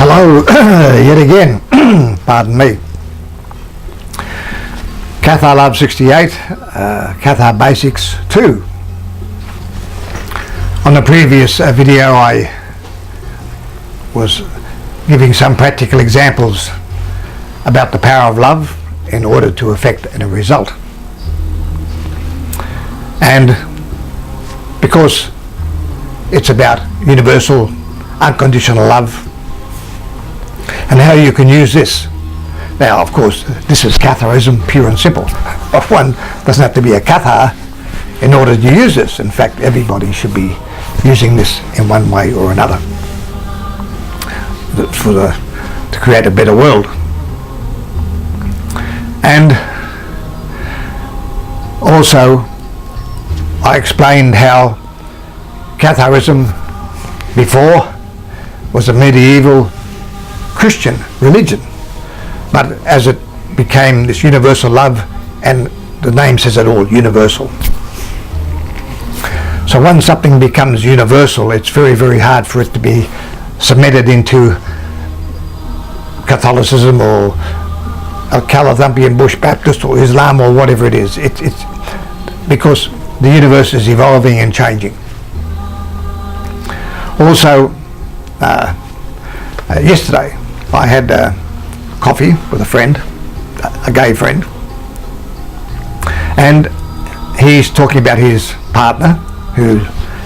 Hello yet again, pardon me. Cathar Love 68, Cathar Basics 2. On the previous video I was giving some practical examples about the power of love in order to effect a result. And because it's about universal, unconditional love, and how you can use this. Now, of course, this is Catharism, pure and simple. One doesn't have to be a Cathar in order to use this. In fact, everybody should be using this in one way or another to create a better world. And also, I explained how Catharism before was a medieval Christian religion, but as it became this universal love, and the name says it all, universal. So once something becomes universal, it's very, very hard for it to be submitted into Catholicism or a Calathumpian Bush Baptist or Islam or whatever it is. It's because the universe is evolving and changing. Also, yesterday I had coffee with a friend, a gay friend, and he's talking about his partner who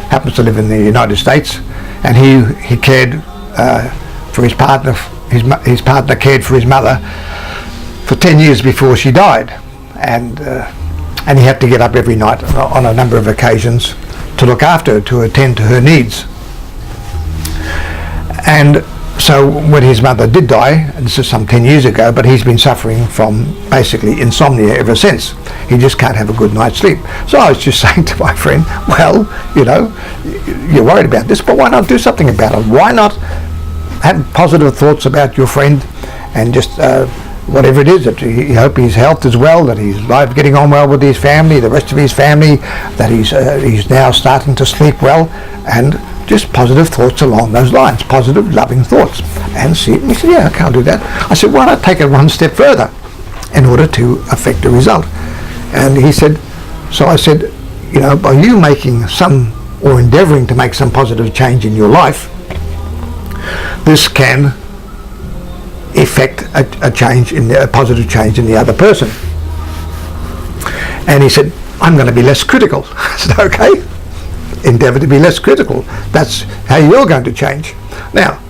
happens to live in the United States, and he cared for his partner. His partner cared for his mother for 10 years before she died, and he had to get up every night on a number of occasions to look after her, to attend to her needs. And so when his mother did die, and this is some 10 years ago, but he's been suffering from basically insomnia ever since. He just can't have a good night's sleep. So I was just saying to my friend, well, you know, you're worried about this, but why not do something about it? Why not have positive thoughts about your friend and just whatever it is, that you hope his health is well, that he's getting on well with his family, the rest of his family, that he's now starting to sleep well, and just positive thoughts along those lines, positive, loving thoughts. And he said, yeah, I can't do that. I said, why not take it one step further in order to affect a result? And he said, so I said, you know, by you making some, or endeavouring to make some positive change in your life, this can effect a change, a positive change in the other person. And he said, I'm going to be less critical. I said, okay. Endeavour to be less critical. That's how you're going to change. Now,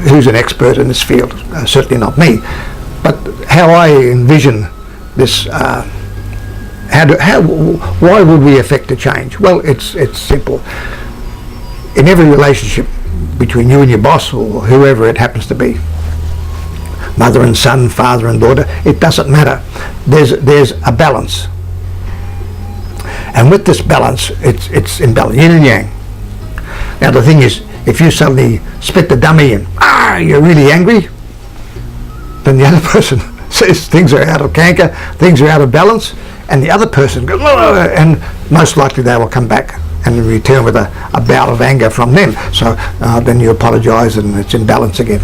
who's an expert in this field? Certainly not me. But how I envision this, why would we affect a change? Well, it's simple. In every relationship between you and your boss or whoever it happens to be, mother and son, father and daughter, it doesn't matter. There's a balance. And with this balance, it's in balance, yin and yang. Now the thing is, if you suddenly spit the dummy and you're really angry, then the other person says things are out of canker, things are out of balance, and the other person goes, and most likely they will come back and return with a bout of anger from them. So then you apologise and it's in balance again.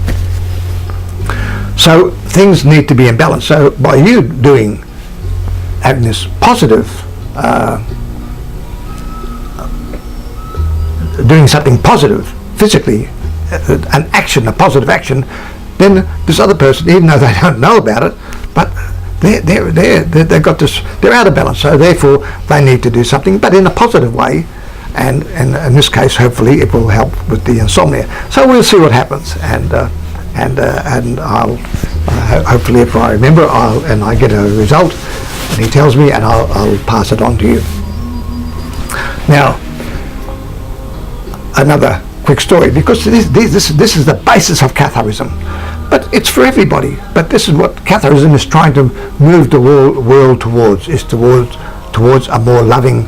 So things need to be in balance. So by you having this positive, doing something positive physically, an action, a positive action, then this other person, even though they don't know about it, but they've got this, they're out of balance, so therefore they need to do something, but in a positive way, and in this case hopefully it will help with the insomnia. So we'll see what happens, and I'll hopefully, if I remember, and I get a result and he tells me, and I'll pass it on to you. Now, another quick story, because this is the basis of Catharism, but it's for everybody. But this is what Catharism is trying to move the world towards, is towards a more loving,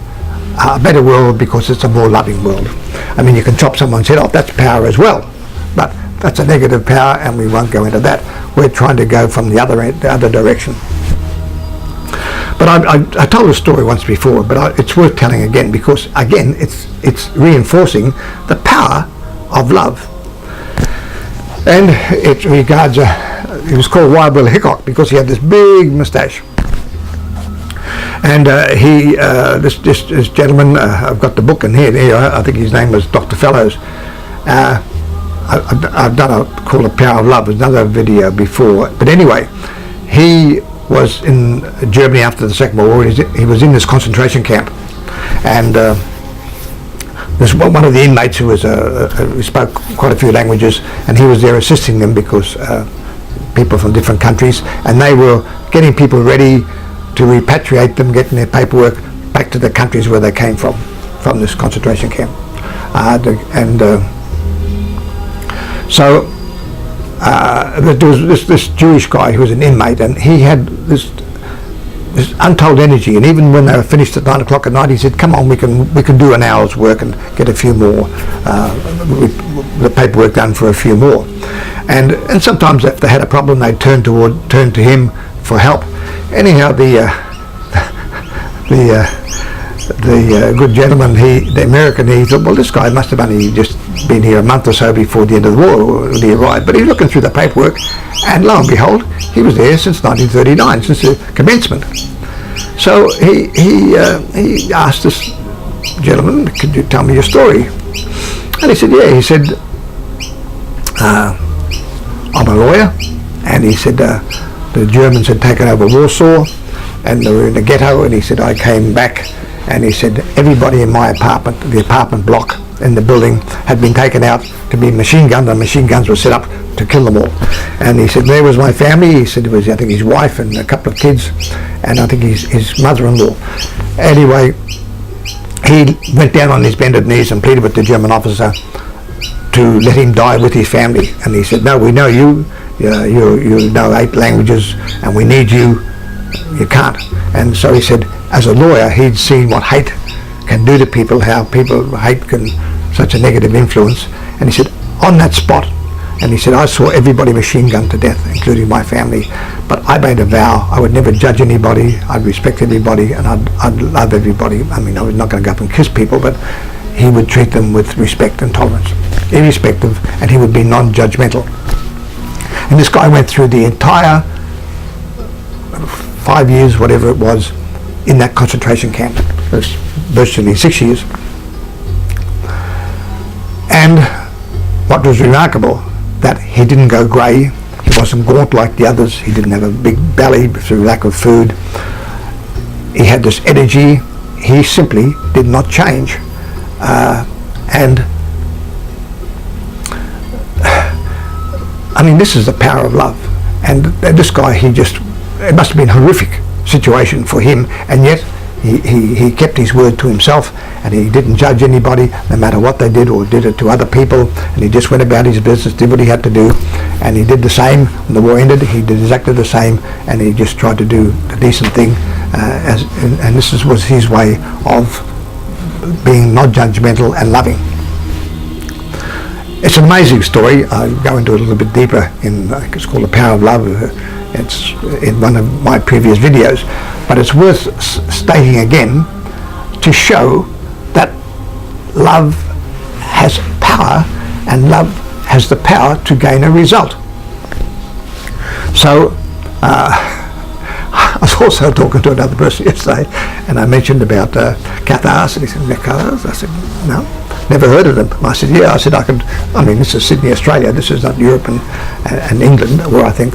a better world, because it's a more loving world. I mean, you can chop someone's head off, that's power as well, but that's a negative power, and we won't go into that. We're trying to go from the other direction. But I told a story once before, but it's worth telling again, because again it's reinforcing the power of love. And it regards, he was called Wild Bill Hickok because he had this big moustache. And this gentleman, I've got the book in here, I think his name was Dr. Fellows. I've done called A Power of Love, another video before. But anyway, he was in Germany after the Second World War. He was in this concentration camp. And there's one of the inmates who spoke quite a few languages, and he was there assisting them because people from different countries, and they were getting people ready to repatriate them, getting their paperwork back to the countries where they came from this concentration camp. So there was this Jewish guy who was an inmate, and he had this untold energy. And even when they were finished at 9 o'clock at night, he said, "Come on, we can do an hour's work and get a few more, the paperwork done for a few more." And sometimes if they had a problem, they'd turn to him for help. Anyhow, the good gentleman, the American, he thought, well, this guy must have only just been here a month or so before the end of the war when he arrived. But he was looking through the paperwork, and lo and behold, he was there since 1939, since the commencement. So he asked this gentleman, "Could you tell me your story?" And he said, "Yeah." He said, "I'm a lawyer," and he said the Germans had taken over Warsaw, and they were in a ghetto, and he said, "I came back," and he said, "Everybody in my apartment, the apartment block in the building, had been taken out to be machine gunned, and machine guns were set up to kill them all." And he said, "There was my family." He said it was, I think, his wife and a couple of kids, and I think his mother-in-law. Anyway, he went down on his bended knees and pleaded with the German officer to let him die with his family. And he said, "No, we know you know 8 languages, and we need you. You can't." And so he said, as a lawyer, he'd seen what hate can do to people, how hate can, such a negative influence. And he said, on that spot, and he said, "I saw everybody machine gunned to death, including my family. But I made a vow I would never judge anybody, I'd respect everybody, and I'd love everybody." I mean, I was not going to go up and kiss people, but he would treat them with respect and tolerance, irrespective, and he would be non-judgmental. And this guy went through the entire 5 years, whatever it was, in that concentration camp. It was virtually 6 years. And what was remarkable, that he didn't go grey, he wasn't gaunt like the others, he didn't have a big belly through lack of food. He had this energy, he simply did not change. And I mean, this is the power of love. And this guy, it must have been a horrific situation for him, and yet he kept his word to himself, and he didn't judge anybody, no matter what they did or did it to other people, and he just went about his business, did what he had to do, and he did the same. When the war ended, he did exactly the same, and he just tried to do the decent thing, and this was his way of being non-judgmental and loving. It's an amazing story. I'll go into it a little bit deeper I think it's called The Power of Love. It's in one of my previous videos, but it's worth stating again to show that love has power, and love has the power to gain a result. So I was also talking to another person yesterday, and I mentioned about Cathar, and he said, "Cathars?" I said, "No, never heard of them." I said, "Yeah." I said, I mean, this is Sydney, Australia. This is not Europe and England, where I think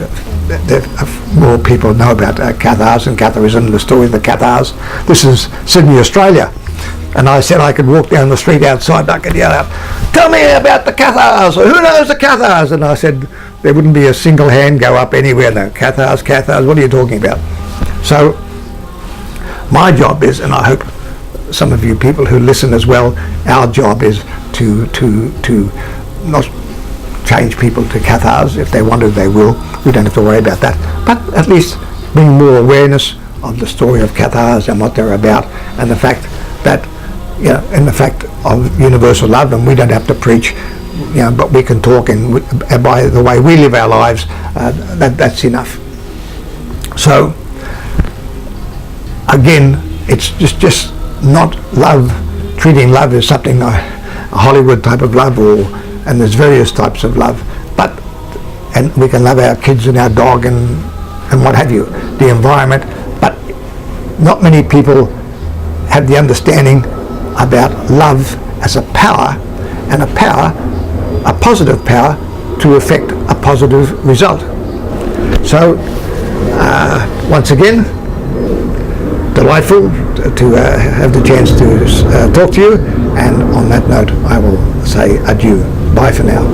more people know about Cathars and Catharism, the story of the Cathars. This is Sydney, Australia. And I said I could walk down the street outside and I could yell out, "Tell me about the Cathars! Who knows the Cathars?" And I said there wouldn't be a single hand go up anywhere. No, Cathars, what are you talking about? So my job is, and I hope some of you people who listen as well, our job is to not change people to Cathars. If they want to, they will. We don't have to worry about that. But at least bring more awareness of the story of Cathars and what they're about, and the fact that, and the fact of universal love, and we don't have to preach, but we can talk, and by the way we live our lives, that's enough. So again, it's just not love, treating love as something a Hollywood type of love, or and there's various types of love, and we can love our kids and our dog and what have you, the environment, but not many people have the understanding about love as a power, and a positive power to effect a positive result. So once again, delightful to have the chance to talk to you, and on that note I will say adieu. Bye for now.